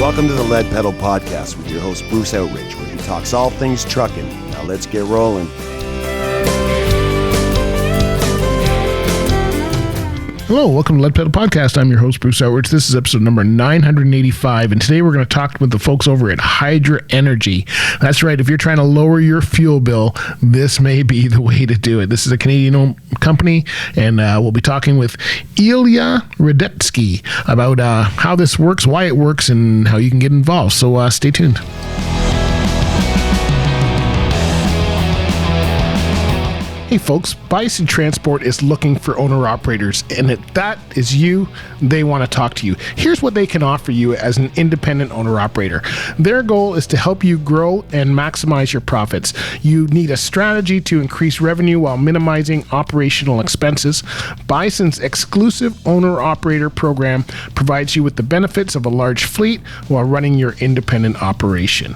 Welcome to the Lead Pedal Podcast with your host, Bruce Outridge, where he talks all things trucking. Now let's get rolling. Hello, welcome to Lead Pedal Podcast. I'm your host, Bruce Outridge. This is episode number 985, and today we're going to talk with the folks over at Hydra Energy. That's right, if you're trying to lower your fuel bill, this may be the way to do it. This is a Canadian-owned company, and we'll be talking with Ilya Radetsky about how this works, why it works, and how you can get involved. So stay tuned. Hey folks, Bison Transport is looking for owner-operators, and if that is you, they want to talk to you. Here's what they can offer you as an independent owner-operator. Their goal is to help you grow and maximize your profits. You need a strategy to increase revenue while minimizing operational expenses. Bison's exclusive owner-operator program provides you with the benefits of a large fleet while running your independent operation.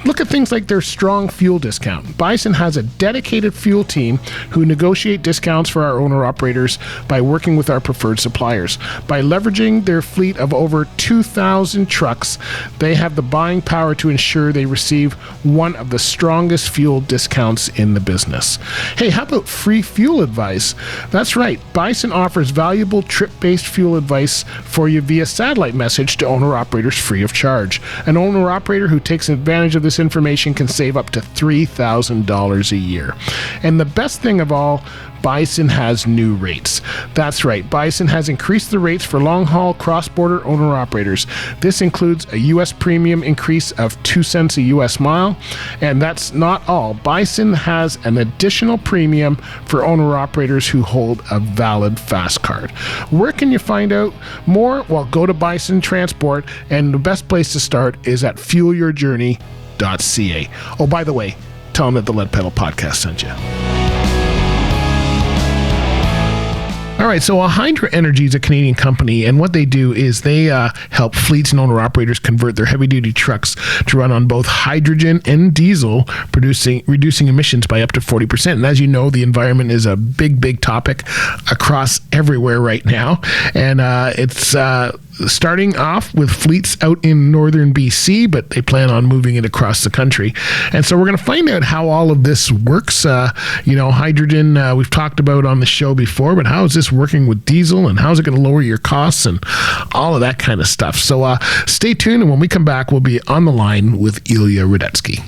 Look at things like their strong fuel discount. Bison has a dedicated fuel team who negotiate discounts for our owner-operators by working with our preferred suppliers. By leveraging their fleet of over 2,000 trucks, they have the buying power to ensure they receive one of the strongest fuel discounts in the business. Hey, how about free fuel advice? That's right, Bison offers valuable trip-based fuel advice for you via satellite message to owner-operators free of charge. An owner-operator who takes advantage of this information can save up to $3,000 a year. And the best thing of all, Bison has new rates. That's right, Bison has increased the rates for long-haul cross-border owner-operators. This includes a U.S. premium increase of 2 cents a U.S. mile, and that's not all. Bison has an additional premium for owner-operators who hold a valid fast card. Where can you find out more? Well, go to Bison Transport, and the best place to start is at fuelyourjourney.ca. Oh, by the way, tell them that the Lead Pedal Podcast sent you. All right, so Hydra Energy is a Canadian company, and what they do is they help fleets and owner-operators convert their heavy-duty trucks to run on both hydrogen and diesel, reducing emissions by up to 40%. And as you know, the environment is a big, big topic across everywhere right now, and it's starting off with fleets out in northern BC, but they plan on moving it across the country. And so we're going to find out how all of this works. Hydrogen, we've talked about on the show before, but how is this working with diesel, and how's it going to lower your costs, and all of that kind of stuff. So stay tuned, and when we come back, we'll be on the line with Ilya Radetsky.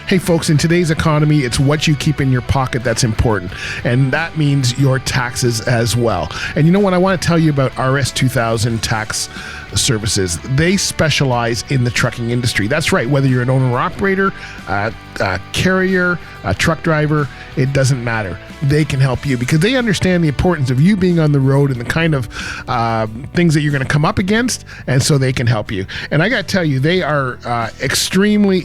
Hey folks, in today's economy, it's what you keep in your pocket that's important, and that means your taxes as well. And you know what? I want to tell you about RS2000 Tax Services. They specialize in the trucking industry. That's right, whether you're an owner-operator, a carrier, a truck driver, it doesn't matter. They can help you because they understand the importance of you being on the road and the kind of things that you're going to come up against, and so they can help you. And I got to tell you, they are extremely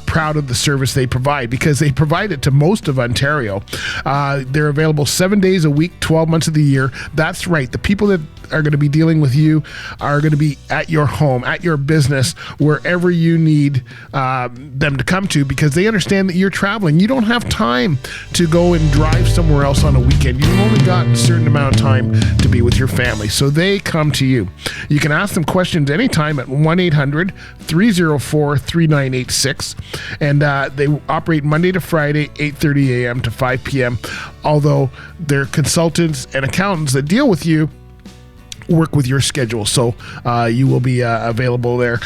proud of the service they provide because they provide it to most of Ontario. They're available 7 days a week, 12 months of the year. That's right. The people that are going to be dealing with you are going to be at your home, at your business, wherever you need them to come to, because they understand that you're traveling. You don't have time to go and drive somewhere else on a weekend. You've only got a certain amount of time to be with your family, so they come to you. You can ask them questions anytime at 1-800-304-3986, and they operate Monday to Friday, 8:30 a.m. to 5 p.m., although they're consultants and accountants that deal with you work with your schedule, so you will be available there.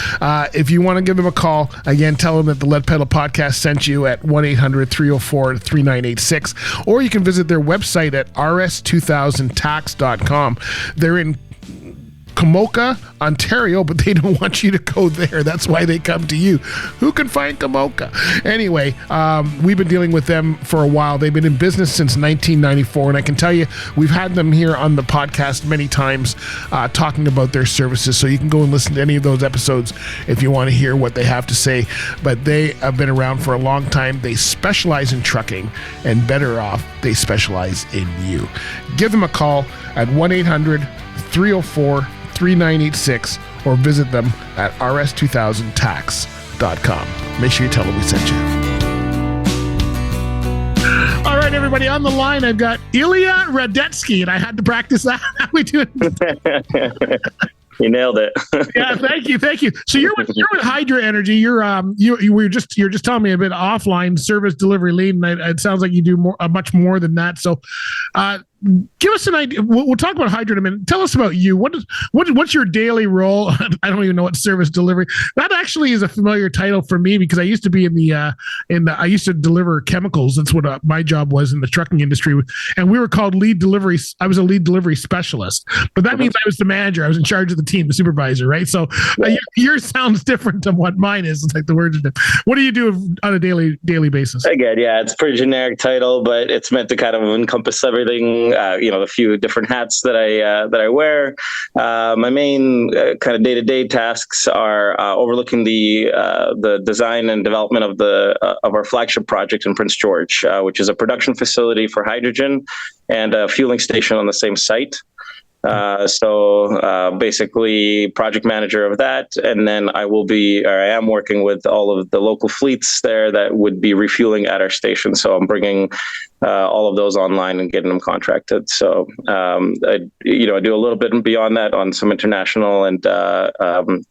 If you want to give them a call, again, tell them that the Lead Pedal Podcast sent you at 1-800-304-3986, or you can visit their website at rs2000tax.com. They're in Kamoka, Ontario, but they don't want you to go there. That's why they come to you. Who can find Kamoka? Anyway, we've been dealing with them for a while. They've been in business since 1994, and I can tell you, we've had them here on the podcast many times talking about their services, so you can go and listen to any of those episodes if you want to hear what they have to say. But they have been around for a long time. They specialize in trucking, and better off, they specialize in you. Give them a call at 1-800-304-3986 or visit them at rs2000tax.com. Make sure you tell them we sent you. All right, everybody, on the line, I've got Ilya Radetsky, and I had to practice that. How we doing? You nailed it. Yeah, thank you. So you're with Hydra Energy. You're just telling me a bit offline service delivery lead, and it sounds like you do much more than that. So, give us an idea. We'll talk about Hydra in a minute. Tell us about you. What's your daily role? I don't even know what service delivery. That actually is a familiar title for me because I used to be I used to deliver chemicals. That's what my job was in the trucking industry, and we were called lead delivery. I was a lead delivery specialist, but that means I was the manager. I was in charge of the team, the supervisor, right? So yours sounds different than what mine is. It's like the words are different. What do you do on a daily basis? Again, yeah, it's a pretty generic title, but it's meant to kind of encompass everything. The few different hats that I wear. My main kind of day-to-day tasks are overlooking the design and development of our flagship project in Prince George, which is a production facility for hydrogen and a fueling station on the same site. So basically project manager of that. And then I am working with all of the local fleets there that would be refueling at our station. So I'm bringing all of those online and getting them contracted. So, I do a little bit beyond that on some international and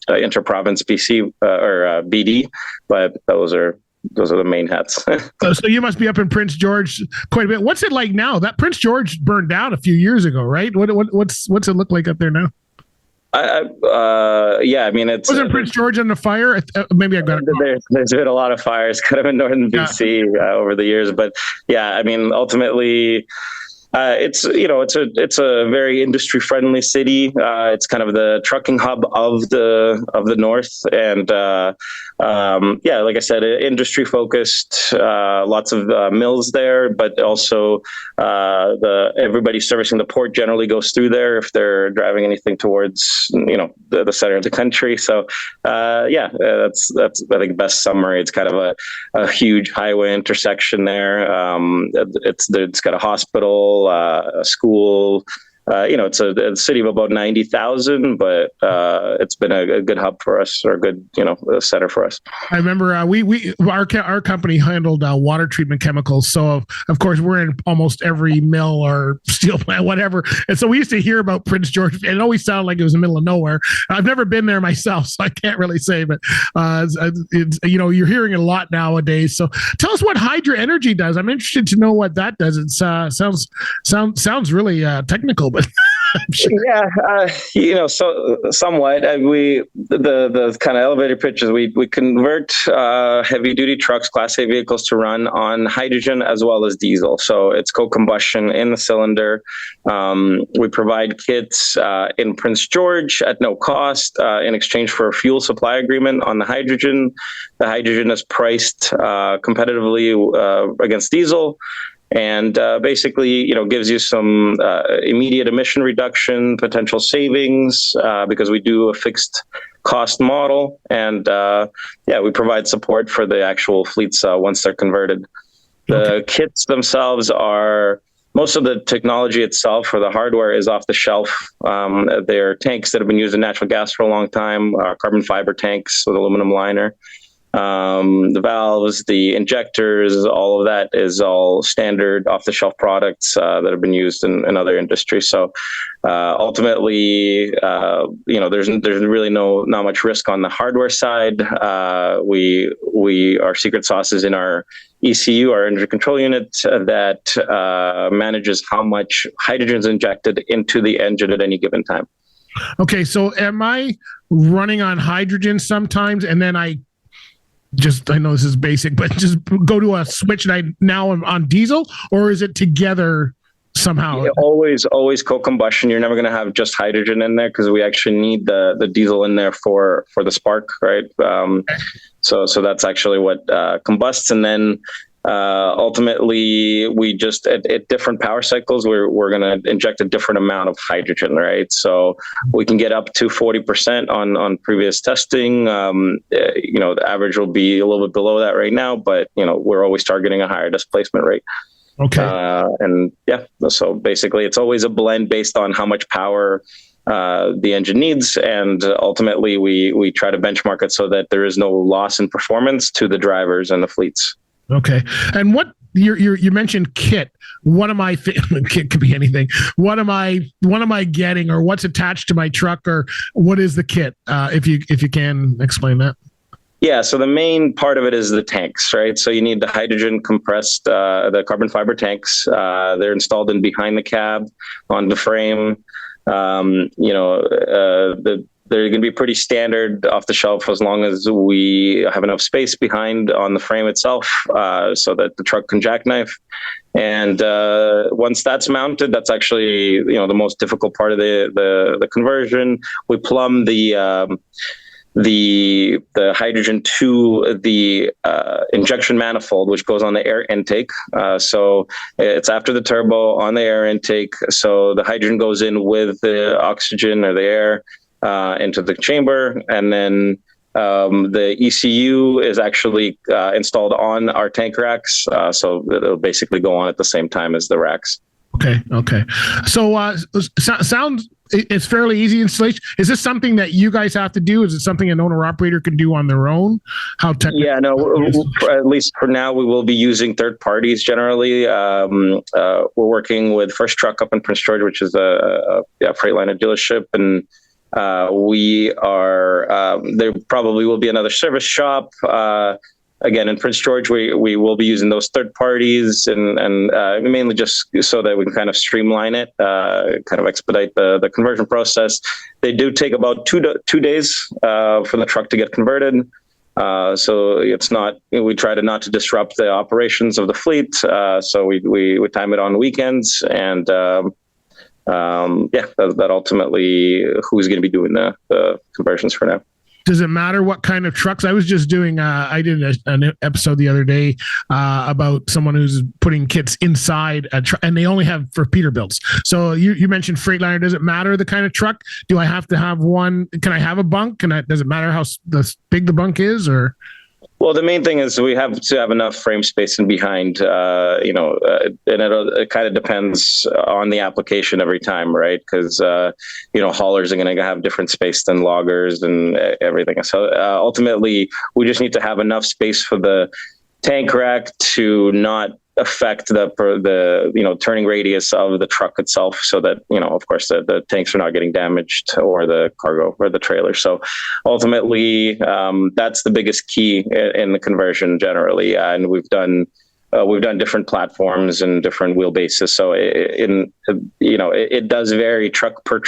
inter-province BC or BD, but those are the main hats. So you must be up in Prince George quite a bit. What's it like now? That Prince George burned down a few years ago, right? What's it look like up there now? I mean, it's wasn't Prince George on the fire? Maybe I got it. There's been a lot of fires kind of in northern BC over the years, but yeah, I mean, ultimately. It's a very industry friendly city. It's kind of the trucking hub of the north, and like I said, industry focused. Lots of mills there, but also everybody servicing the port generally goes through there if they're driving anything towards the center of the country. So that's I think best summary. It's kind of a huge highway intersection there. It's got a hospital. A school, it's a city of about 90,000, but it's been a good hub for us, or a good, center for us. I remember our company handled water treatment chemicals. So of course we're in almost every mill or steel plant, whatever. And so we used to hear about Prince George, and it always sounded like it was in the middle of nowhere. I've never been there myself, so I can't really say, but you're hearing it a lot nowadays. So tell us what Hydra Energy does. I'm interested to know what that does. It sounds really technical, but sure. Yeah, so somewhat. The kind of elevator pitch is we convert heavy duty trucks, Class A vehicles, to run on hydrogen as well as diesel. So it's co-combustion in the cylinder. We provide kits in Prince George at no cost in exchange for a fuel supply agreement on the hydrogen. The hydrogen is priced competitively against diesel. And basically, gives you some immediate emission reduction, potential savings, because we do a fixed cost model. And we provide support for the actual fleets once they're converted. The kits themselves are, most of the technology itself for the hardware is off the shelf. They're tanks that have been used in natural gas for a long time, carbon fiber tanks with aluminum liner. The valves, the injectors, all of that is all standard off-the-shelf products that have been used in other industries. So ultimately, there's really not much risk on the hardware side. Our secret sauce is in our ECU, our energy control unit, that manages how much hydrogen is injected into the engine at any given time. Okay, so am I running on hydrogen sometimes, and then I know this is basic, but just go to a switch and I'm on diesel, or is it together somehow? Yeah, always co-combustion. You're never going to have just hydrogen in there because we actually need the diesel in there for the spark, right? So that's actually what combusts, and then ultimately we just at different power cycles we're going to inject a different amount of hydrogen, right? So we can get up to 40% on previous testing. The average will be a little bit below that right now, but we're always targeting a higher displacement rate. So basically it's always a blend based on how much power the engine needs, and ultimately we try to benchmark it so that there is no loss in performance to the drivers and the fleets. Okay. And what you mentioned kit. What am I? Kit could be anything. What am I getting, or what's attached to my truck, or what is the kit? If you can explain that. Yeah, so the main part of it is the tanks, right? So you need the hydrogen compressed, the carbon fiber tanks. They're installed in behind the cab, on the frame. They're going to be pretty standard off the shelf as long as we have enough space behind on the frame itself, so that the truck can jackknife. And once that's mounted, that's actually the most difficult part of the conversion. We plumb the hydrogen to the injection manifold, which goes on the air intake. So it's after the turbo on the air intake. So the hydrogen goes in with the oxygen or the air into the chamber, and then the ECU is actually installed on our tank racks. So it'll basically go on at the same time as the racks. Okay. So sounds it's fairly easy installation. Is this something that you guys have to do? Is it something an owner operator can do on their own? How technical? Yeah, no. At least for now, we will be using third parties. Generally, we're working with First Truck up in Prince George, which is a Freightliner dealership, and we are. There probably will be another service shop. Again, in Prince George, we will be using those third parties and mainly just so that we can kind of streamline it, kind of expedite the conversion process. They do take about two days for the truck to get converted. So it's not, we try to not to disrupt the operations of the fleet. So we time it on weekends, and that ultimately who's going to be doing the conversions for now. Does it matter what kind of trucks? I was just doing, I did an episode the other day about someone who's putting kits inside a truck, and they only have for Peterbilts. So you mentioned Freightliner. Does it matter the kind of truck? Do I have to have one? Can I have a bunk? Does it matter how big the bunk is, or? Well, the main thing is we have to have enough frame space in behind, and it kind of depends on the application every time, right? Because, haulers are going to have different space than loggers and everything. So ultimately, we just need to have enough space for the tank rack to not affect the turning radius of the truck itself, so that of course the tanks are not getting damaged, or the cargo or the trailer. So ultimately that's the biggest key in the conversion generally, and we've done different platforms and different wheelbases, so it does vary truck per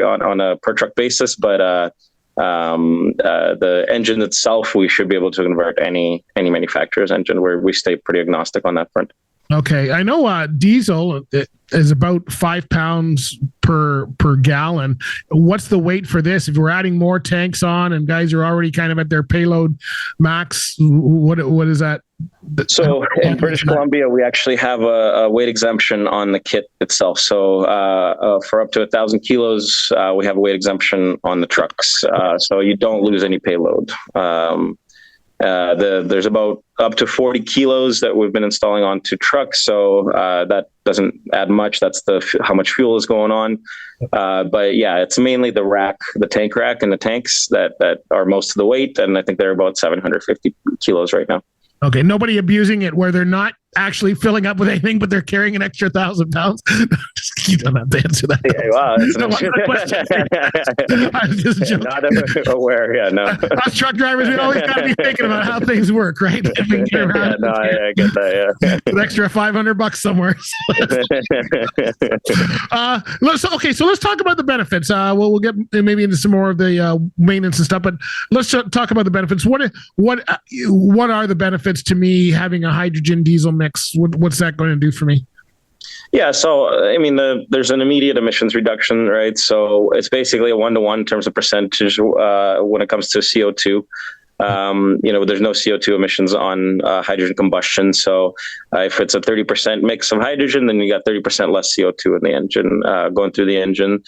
on a per truck basis, but the engine itself, we should be able to convert any manufacturer's engine, where we stay pretty agnostic on that front. Okay. I know diesel is about 5 pounds per gallon. What's the weight for this? If we're adding more tanks on and guys are already kind of at their payload max, what is that? So in British Columbia, we actually have a weight exemption on the kit itself. So for up to 1,000 kilos, we have a weight exemption on the trucks. So you don't lose any payload. There's about up to 40 kilos that we've been installing onto trucks. So that doesn't add much. That's how much fuel is going on. But yeah, it's mainly the rack, the tank rack and the tanks that are most of the weight. And I think they're about 750 kilos right now. Okay, nobody abusing it where they're not actually filling up with anything, but they're carrying an extra 1,000 pounds. You don't have to answer that. Yeah, wow, I was just joking. Not aware. Yeah, no. Us truck drivers, we always got to be thinking about how things work, right? I get that. Yeah, an extra $500 somewhere. So let's talk about the benefits. We'll get maybe into some more of the maintenance and stuff, but let's talk about the benefits. What are the benefits to me having a hydrogen diesel mix? What's that going to do for me? Yeah, so I mean, there's an immediate emissions reduction, right? So it's basically a 1-to-1 in terms of percentage when it comes to CO2. There's no CO2 emissions on hydrogen combustion. So if it's a 30% mix of hydrogen, then you got 30% less CO2 in the engine going through the engine.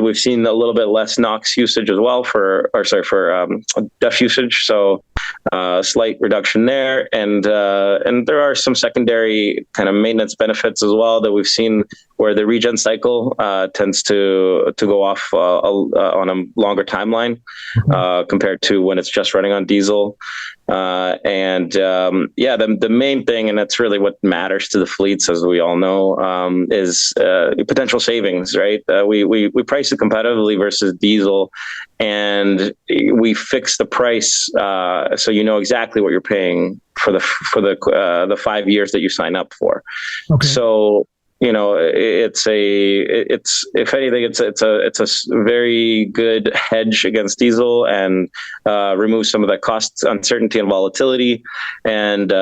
We've seen a little bit less NOx usage as well for DEF usage. So slight reduction there, and there are some secondary kind of maintenance benefits as well that we've seen, where the regen cycle tends to go off on a longer timeline compared to when it's just running on diesel. The main thing, and that's really what matters to the fleets, as we all know, is potential savings, right? We price it competitively versus diesel, and we fix the price so you know exactly what you're paying for the 5 years that you sign up for. Okay. So it's if anything, it's a very good hedge against diesel, and remove some of that cost uncertainty and volatility, and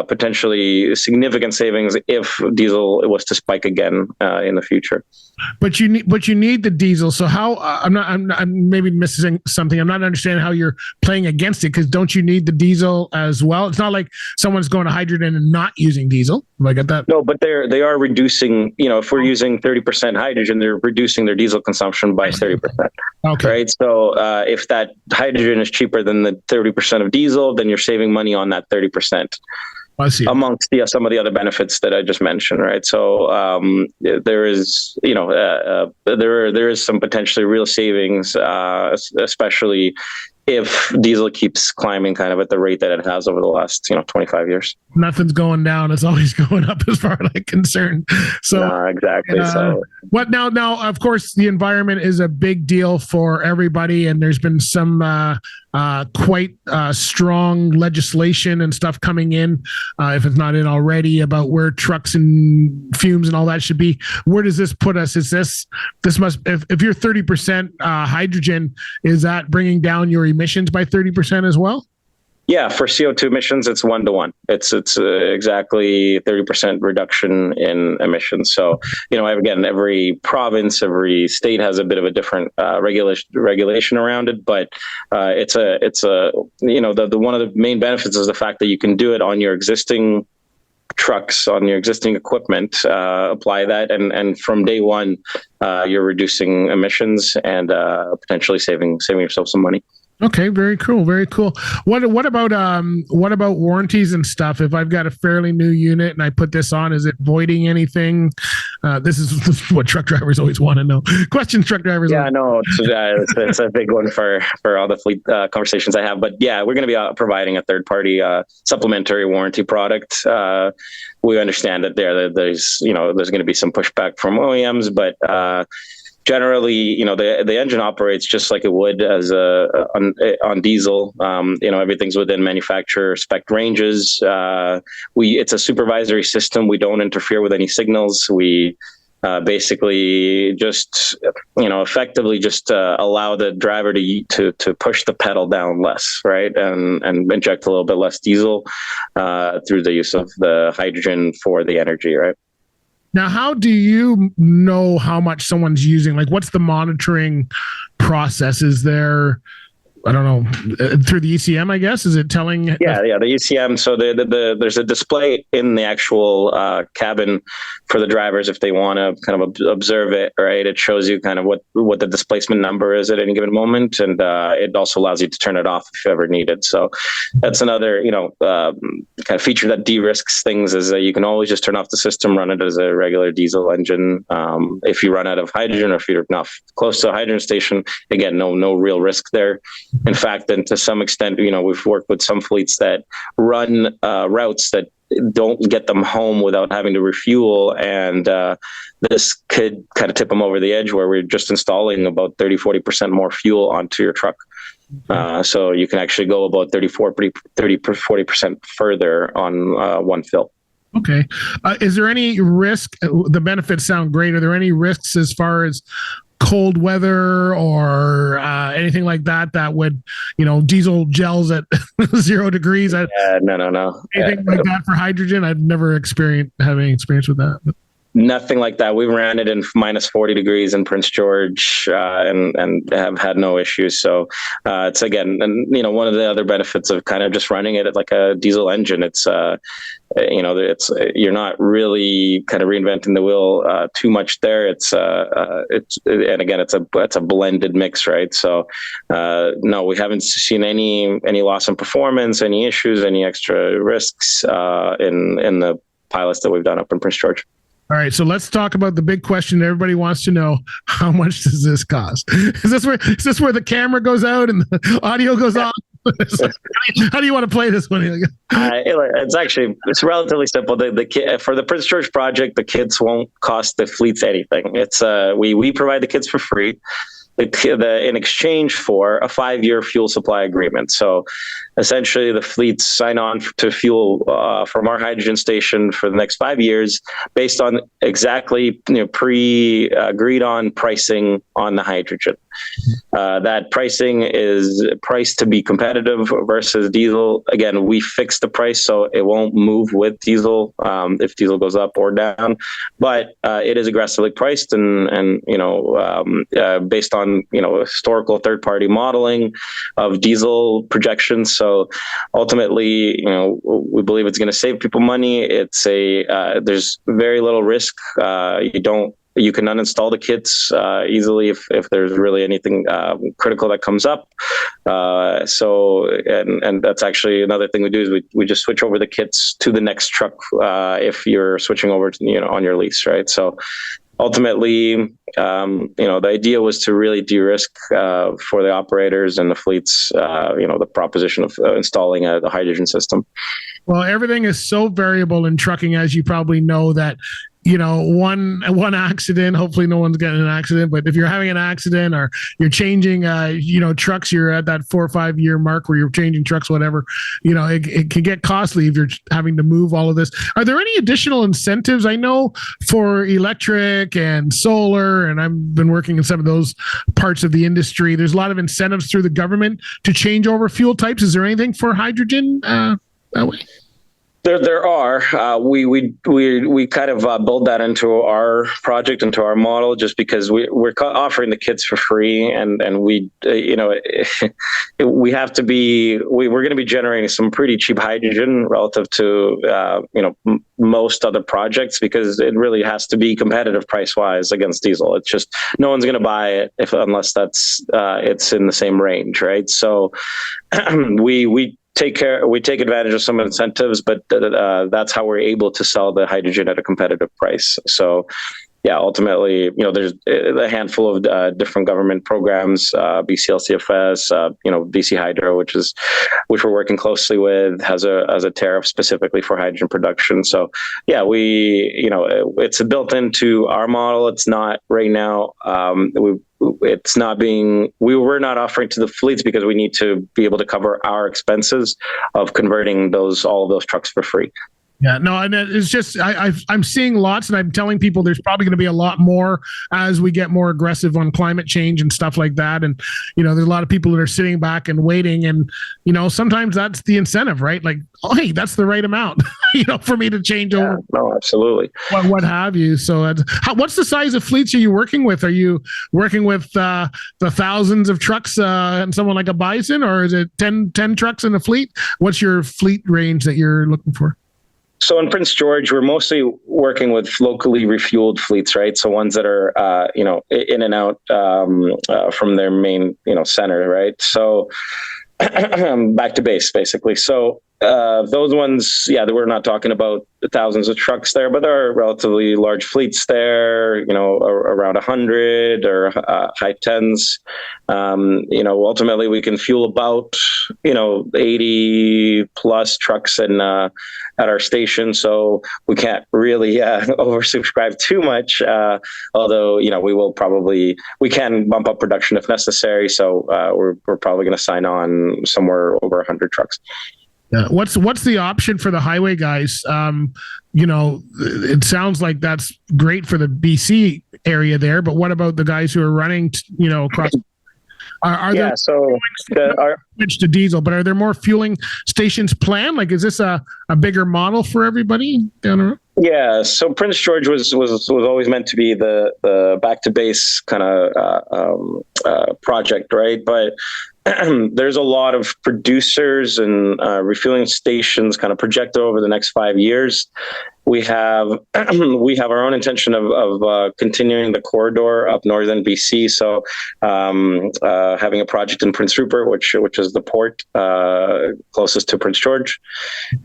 potentially significant savings if diesel was to spike again in the future. But you need the diesel. So how I'm maybe missing something. I'm not understanding how you're playing against it, because don't you need the diesel as well? It's not like someone's going to hydrogen and not using diesel. Have I got that? No, but they are reducing. If we're using 30% hydrogen, they're reducing their diesel consumption by 30%. Okay. Right. So if that hydrogen is cheaper than the 30% of diesel, then you're saving money on that 30%. I see. Amongst some of the other benefits that I just mentioned, right? So there is, there is some potentially real savings, especially if diesel keeps climbing kind of at the rate that it has over the last 25 years. Nothing's going down; it's always going up, as far as I'm concerned. So exactly. So what now? Now, of course, the environment is a big deal for everybody, and there's been some quite strong legislation and stuff coming in, if it's not in already, about where trucks and fumes and all that should be. Where does this put us? Is this must, if you're 30% hydrogen, is that bringing down your emissions by 30% as well? Yeah, for CO2 emissions, it's 1-to-1. It's exactly 30% reduction in emissions. So, again, every province, every state has a bit of a different regulation around it, but the one of the main benefits is the fact that you can do it on your existing trucks, on your existing equipment, apply that, and from day one, you're reducing emissions and potentially saving yourself some money. Okay, very cool, very cool. What about warranties and stuff? If I've got a fairly new unit and I put this on, is it voiding anything? This is what truck drivers always want to know. Questions truck drivers. Yeah, no, it's a big one for all the fleet conversations I have. But yeah, we're going to be providing a third-party supplementary warranty product. We understand that there's going to be some pushback from OEMs, but generally, the engine operates just like it would as on diesel. Everything's within manufacturer spec ranges. It's a supervisory system. We don't interfere with any signals. We basically just effectively just allow the driver to push the pedal down less, right, and inject a little bit less diesel through the use of the hydrogen for the energy, right? Now, how do you know how much someone's using? Like, what's the monitoring process? Is there, I don't know, through the ECM, I guess? Is it telling? Yeah, the ECM. So there's a display in the actual cabin for the drivers if they want to kind of observe it, right? It shows you kind of what the displacement number is at any given moment, and it also allows you to turn it off if you ever need it. So that's another, kind of feature that de-risks things, is that you can always just turn off the system, run it as a regular diesel engine. If you run out of hydrogen, or if you're not close to a hydrogen station, again, no real risk there. In fact, and to some extent, we've worked with some fleets that run routes that don't get them home without having to refuel. And this could kind of tip them over the edge, where we're just installing about 30-40% more fuel onto your truck. So you can actually go about 30-40% further on one fill. Okay. Is there any risk? The benefits sound great. Are there any risks as far as cold weather or anything like that would, diesel gels at 0 degrees? No. Anything like that for hydrogen? I've never had any experience with that. But. Nothing like that. We ran it in minus 40 degrees in Prince George and have had no issues. So it's, again, and one of the other benefits of kind of just running it like a diesel engine. It's you're not really kind of reinventing the wheel too much there. It's and again, it's a blended mix, right? So no, we haven't seen any loss in performance, any issues, any extra risks in the pilots that we've done up in Prince George. All right, so let's talk about the big question everybody wants to know: how much does this cost? Is this where the camera goes out and the audio goes off? How do you want to play this one? It's relatively simple. For the Prince George project, the kits won't cost the fleets anything. It's we provide the kits for free. In exchange for a 5-year fuel supply agreement. So essentially the fleets sign on to fuel from our hydrogen station for the next 5 years based on exactly pre-agreed on pricing on the hydrogen. That pricing is priced to be competitive versus diesel. Again, we fix the price so it won't move with diesel if diesel goes up or down, but it is aggressively priced and based on historical third-party modeling of diesel projections. So ultimately, we believe it's going to save people money. There's very little risk. You can uninstall the kits easily if there's really anything critical that comes up. And that's actually another thing we do is we just switch over the kits to the next truck if you're switching over to, on your lease, right? So ultimately, the idea was to really de-risk for the operators and the fleets, the proposition of installing the hydrogen system. Well, everything is so variable in trucking, as you probably know, that one accident, hopefully no one's getting an accident, but if you're having an accident or you're changing trucks, you're at that 4 or 5 year mark where you're changing trucks, whatever, it can get costly if you're having to move all of this. Are there any additional incentives? I know for electric and solar, and I've been working in some of those parts of the industry, there's a lot of incentives through the government to change over fuel types. Is there anything for hydrogen that way? There are. We kind of build that into our project, into our model, just because we're offering the kits for free, and we we have to be. We're going to be generating some pretty cheap hydrogen relative to most other projects, because it really has to be competitive price wise against diesel. It's just no one's going to buy it unless it's in the same range, right? So we take advantage of some incentives, but that's how we're able to sell the hydrogen at a competitive price. So yeah, ultimately, there's a handful of different government programs, BC LCFS, BC Hydra, which we're working closely with, has a tariff specifically for hydrogen production. So yeah, it's built into our model. It's not right now. We're not offering to the fleets because we need to be able to cover our expenses of converting all of those trucks for free. Yeah, no, and it's just I'm seeing lots, and I'm telling people there's probably going to be a lot more as we get more aggressive on climate change and stuff like that. And there's a lot of people that are sitting back and waiting, and sometimes that's the incentive, right? Like, oh, hey, that's the right amount, for me to change over. No, absolutely. What have you? So, what's the size of fleets are you working with? Are you working with the thousands of trucks and someone like a Bison, or is it 10 trucks in a fleet? What's your fleet range that you're looking for? So in Prince George, we're mostly working with locally refueled fleets, right? So ones that are, in and out from their main, center, right? So back to base, basically. So those ones, we're not talking about thousands of trucks there, but there are relatively large fleets there, around 100 or high tens. Ultimately we can fuel about, 80 plus trucks at our station. So we can't really oversubscribe too much, although, we can bump up production if necessary. So we're probably going to sign on somewhere over 100 trucks. Yeah. What's the option for the highway guys? It sounds like that's great for the BC area there, but what about the guys who are running, across? Are there switch to diesel, but are there more fueling stations planned? Like, is this a bigger model for everybody down the road? Yeah, so Prince George was always meant to be the back to base kind of project, right? But there's a lot of producers and refueling stations kind of projected over the next 5 years. We have our own intention of continuing the corridor up northern BC. So having a project in Prince Rupert, which is the port closest to Prince George,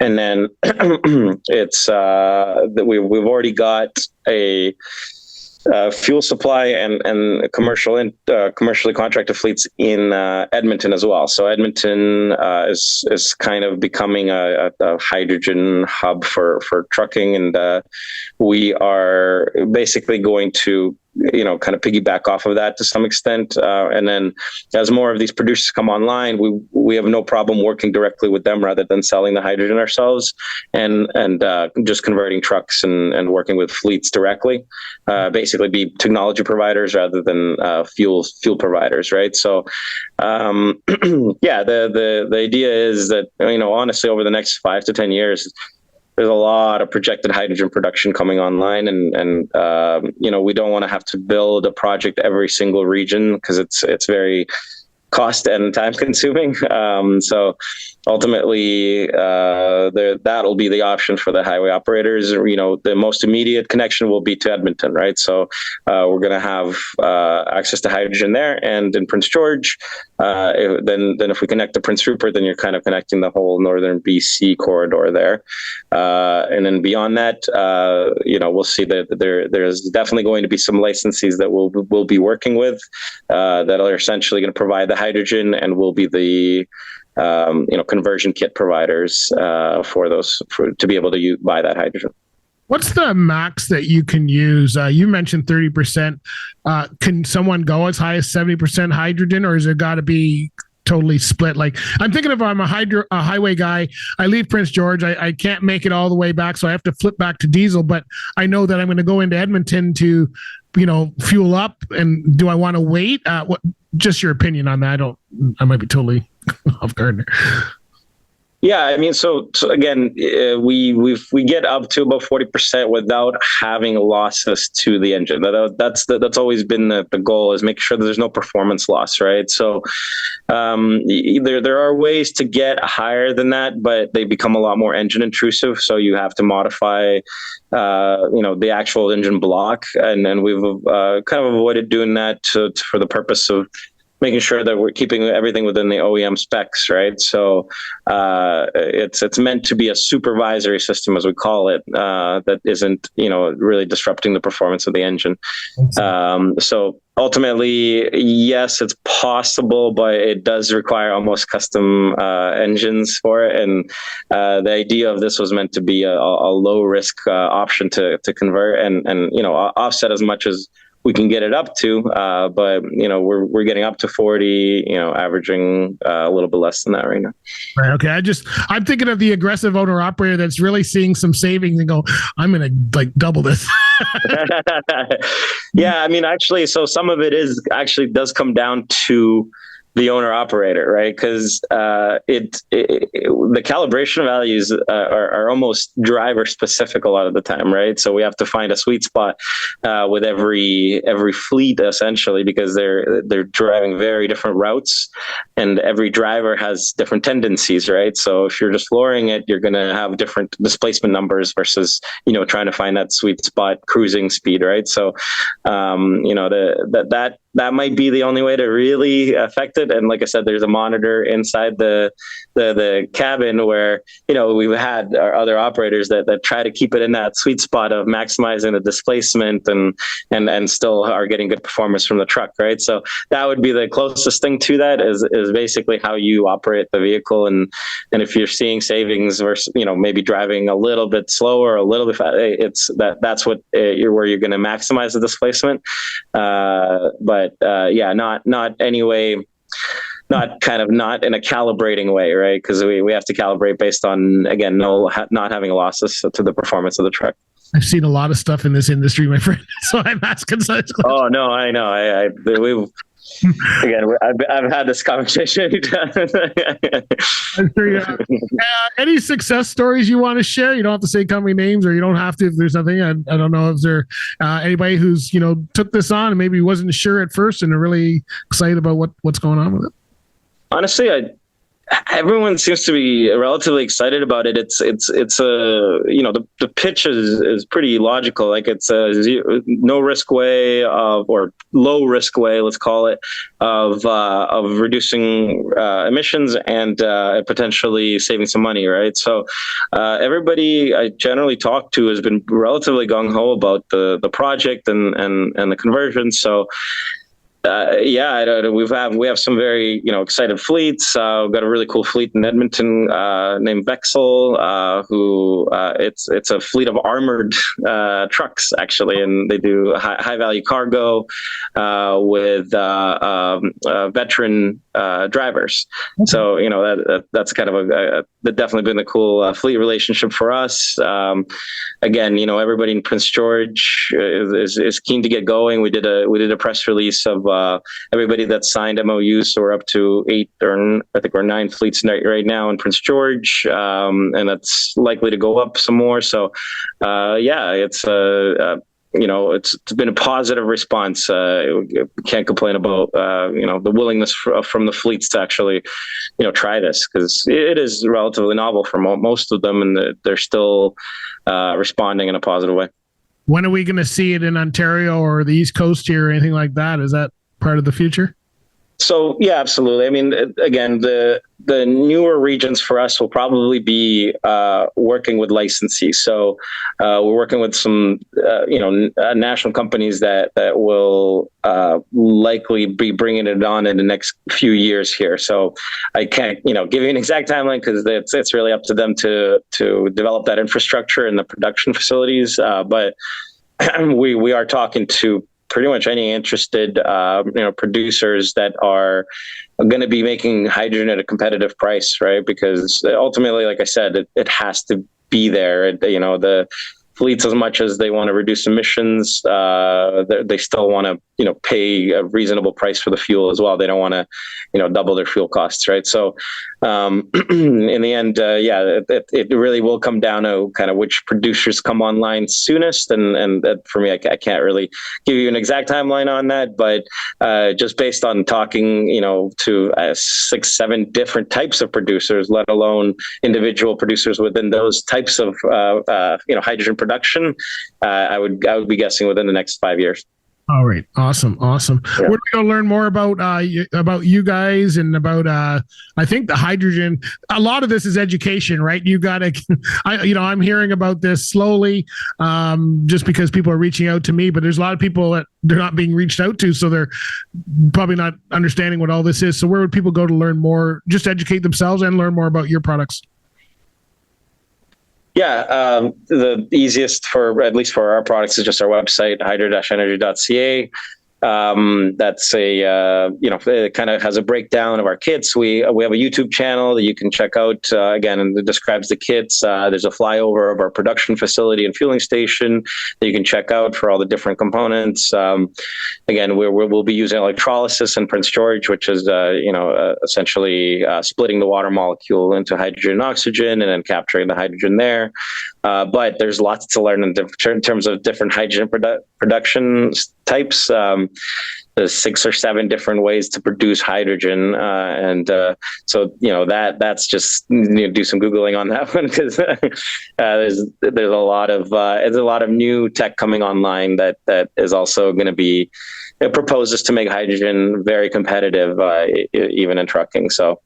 and then it's that we've already got a fuel supply and commercially contracted fleets in Edmonton as well. So Edmonton is kind of becoming a hydrogen hub for trucking, and we are basically going to kind of piggyback off of that to some extent. And then as more of these producers come online, we have no problem working directly with them rather than selling the hydrogen ourselves, and just converting trucks and working with fleets directly. Basically be technology providers rather than fuel providers, right? So the idea is that, honestly, over the next 5 to 10 years, there's a lot of projected hydrogen production coming online, and we don't want to have to build a project every single region because it's very cost and time consuming. So ultimately, that'll be the option for the highway operators. The most immediate connection will be to Edmonton, right? So we're going to have access to hydrogen there, and in Prince George. Then if we connect to Prince Rupert, then you're kind of connecting the whole northern BC corridor there. And then beyond that, we'll see that there's definitely going to be some licensees that we'll be working with that are essentially going to provide the hydrogen, and will be the conversion kit providers to be able to buy that hydrogen. What's the max that you can use? You mentioned 30%. Can someone go as high as 70% hydrogen, or has it got to be totally split? Like, I'm thinking if I'm a highway guy, I leave Prince George, I can't make it all the way back, so I have to flip back to diesel, but I know that I'm going to go into Edmonton to, fuel up, and do I want to wait? Just your opinion on that. I might be totally off guard. Yeah, I mean, so again, we get up to about 40% without having losses to the engine. That's always been the goal, is make sure that there's no performance loss, right? So there are ways to get higher than that, but they become a lot more engine intrusive. So you have to modify, the actual engine block, and we've kind of avoided doing that for the purpose of making sure that we're keeping everything within the OEM specs, right? So it's meant to be a supervisory system, as we call it, that isn't, really disrupting the performance of the engine. So ultimately, yes, it's possible, but it does require almost custom engines for it. And the idea of this was meant to be a low risk option to convert and offset as much as we can get it up to, but we're getting up to 40, averaging a little bit less than that right now. Right. Okay. I'm thinking of the aggressive owner operator that's really seeing some savings and go, I'm going to double this. Yeah. I mean, actually, so some of it does come down to the owner operator, right? Because the calibration values are almost driver specific a lot of the time, right? So we have to find a sweet spot with every fleet, essentially, because they're driving very different routes, and every driver has different tendencies, right? So if you're just lowering it, you're going to have different displacement numbers versus trying to find that sweet spot cruising speed, right? So that might be the only way to really affect it. And like I said, there's a monitor inside the cabin where, we've had our other operators that try to keep it in that sweet spot of maximizing the displacement and still are getting good performance from the truck, right? So that would be the closest thing to that is basically how you operate the vehicle. And if you're seeing savings versus, maybe driving a little bit slower, a little bit fast, that's what where you're going to maximize the displacement. But not any way, not in a calibrating way, right? Because we have to calibrate based on, again, not having losses to the performance of the truck. I've seen a lot of stuff in this industry, my friend, so I'm asking such questions. Oh no, I know. I've had this conversation. I'm sure you have. Any success stories you want to share? You don't have to say company names, or you don't have to if there's nothing. I don't know if there anybody who's took this on and maybe wasn't sure at first and are really excited about what's going on with it. Honestly, everyone seems to be relatively excited about it. It's a, the pitch is pretty logical. Like it's a no risk way of, or low risk way, let's call it, of reducing emissions and potentially saving some money, right? So everybody I generally talk to has been relatively gung ho about the project and the conversion. So we have some very excited fleets. We've got a really cool fleet in Edmonton named Vexel, who it's a fleet of armored trucks actually, and they do high value cargo with veteran drivers. Mm-hmm. So that's kind of that definitely been a cool fleet relationship for us. Again, everybody in Prince George is keen to get going. We did a press release of everybody that signed MOUs, so we're up to 8 or I think we're 9 fleets right now in Prince George, and that's likely to go up some more. So, it's it's been a positive response. Can't complain about the willingness from the fleets to actually try this, because it is relatively novel for most of them, and they're still responding in a positive way. When are we going to see it in Ontario or the East Coast here or anything like that? Is that part of the future? So yeah, absolutely. I mean, again, the newer regions for us will probably be working with licensees. So we're working with some national companies that will likely be bringing it on in the next few years here. So I can't give you an exact timeline, because it's really up to them to develop that infrastructure and the production facilities. But we are talking to pretty much any interested producers that are going to be making hydrogen at a competitive price, right? Because ultimately, like I said, it has to be there. The fleets, as much as they want to reduce emissions, they still want to pay a reasonable price for the fuel as well. They don't want to double their fuel costs, right? So in the end, it really will come down to kind of which producers come online soonest, and for me, I can't really give you an exact timeline on that, but just based on talking to 6-7 different types of producers, let alone individual producers within those types of hydrogen production, I would be guessing within the next 5 years. All right. Awesome. Yeah. Where do we go learn more about you guys and about, I think the hydrogen, a lot of this is education, right? You got to, I'm hearing about this slowly, just because people are reaching out to me, but there's a lot of people that they're not being reached out to. So they're probably not understanding what all this is. So where would people go to learn more, just educate themselves and learn more about your products? Yeah, the easiest at least for our products, is just our website, hydra-energy.ca. That's it kind of has a breakdown of our kits. We have a YouTube channel that you can check out, again, and it describes the kits. There's a flyover of our production facility and fueling station that you can check out for all the different components. Again, we'll be using electrolysis in Prince George, which is essentially splitting the water molecule into hydrogen and oxygen and then capturing the hydrogen there. But there's lots to learn in terms of different hydrogen production types. There's 6 or 7 different ways to produce hydrogen, so that's just do some Googling on that one, because there's a lot of new tech coming online that is also going to be. It proposes to make hydrogen very competitive, even in trucking. So,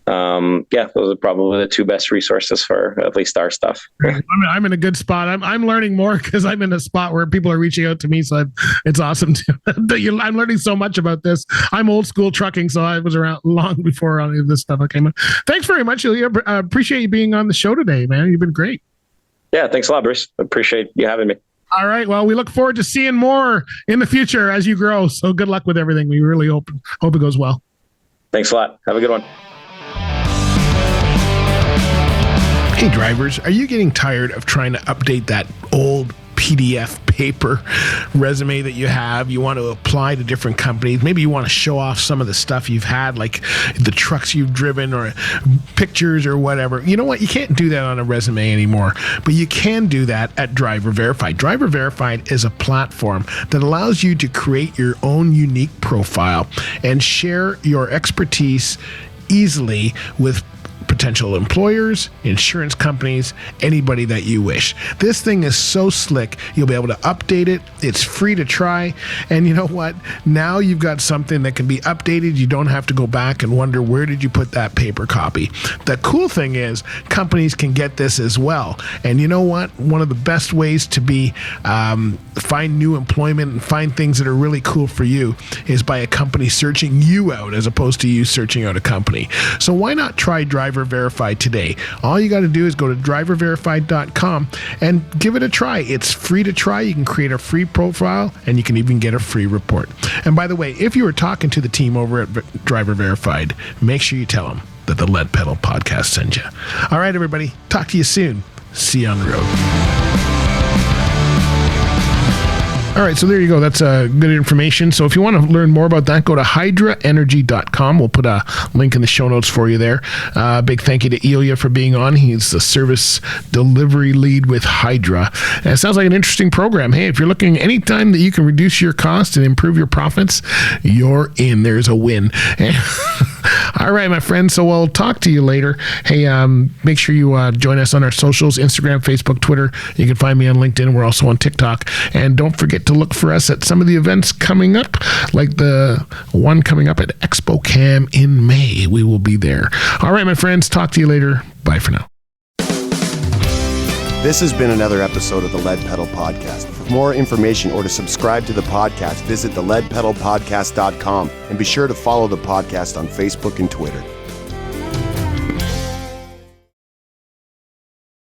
those are probably the 2 best resources for at least our stuff. I'm in a good spot. I'm learning more because I'm in a spot where people are reaching out to me. So it's awesome I'm learning so much about this. I'm old school trucking, so I was around long before any of this stuff came in. Thanks very much, Ilya. Appreciate you being on the show today, man. You've been great. Yeah, thanks a lot, Bruce. Appreciate you having me. All right. Well, we look forward to seeing more in the future as you grow. So good luck with everything. We really hope it goes well. Thanks a lot. Have a good one. Hey, drivers, are you getting tired of trying to update that old PDF paper resume that you have? You want to apply to different companies. Maybe you want to show off some of the stuff you've had, like the trucks you've driven or pictures or whatever. You know what? You can't do that on a resume anymore, but you can do that at Driver Verified. Driver Verified is a platform that allows you to create your own unique profile and share your expertise easily with potential employers, insurance companies, anybody that you wish. This thing is so slick. You'll be able to update it. It's free to try. And you know what? Now you've got something that can be updated. You don't have to go back and wonder, where did you put that paper copy? The cool thing is companies can get this as well. And you know what? One of the best ways to find new employment and find things that are really cool for you is by a company searching you out as opposed to you searching out a company. So why not try Driver Verified today? All you got to do is go to driververified.com and give it a try. It's free to try. You can create a free profile and you can even get a free report. And by the way, if you were talking to the team over at Driver Verified, make sure you tell them that the Lead Pedal podcast sent you. All right, everybody. Talk to you soon. See you on the road. All right, so there you go. That's good information. So if you want to learn more about that, go to hydraenergy.com. We'll put a link in the show notes for you there. Big thank you to Ilya for being on. He's the service delivery lead with Hydra. And it sounds like an interesting program. Hey, if you're looking anytime that you can reduce your cost and improve your profits, you're in. There's a win. All right, my friends. So we'll talk to you later. Hey, make sure you join us on our socials, Instagram, Facebook, Twitter. You can find me on LinkedIn. We're also on TikTok. And don't forget to look for us at some of the events coming up, like the one coming up at Expo Cam in May. We will be there. All right, my friends. Talk to you later. Bye for now. This has been another episode of the Lead Pedal Podcast. For more information or to subscribe to the podcast, visit theleadpedalpodcast.com and be sure to follow the podcast on Facebook and Twitter.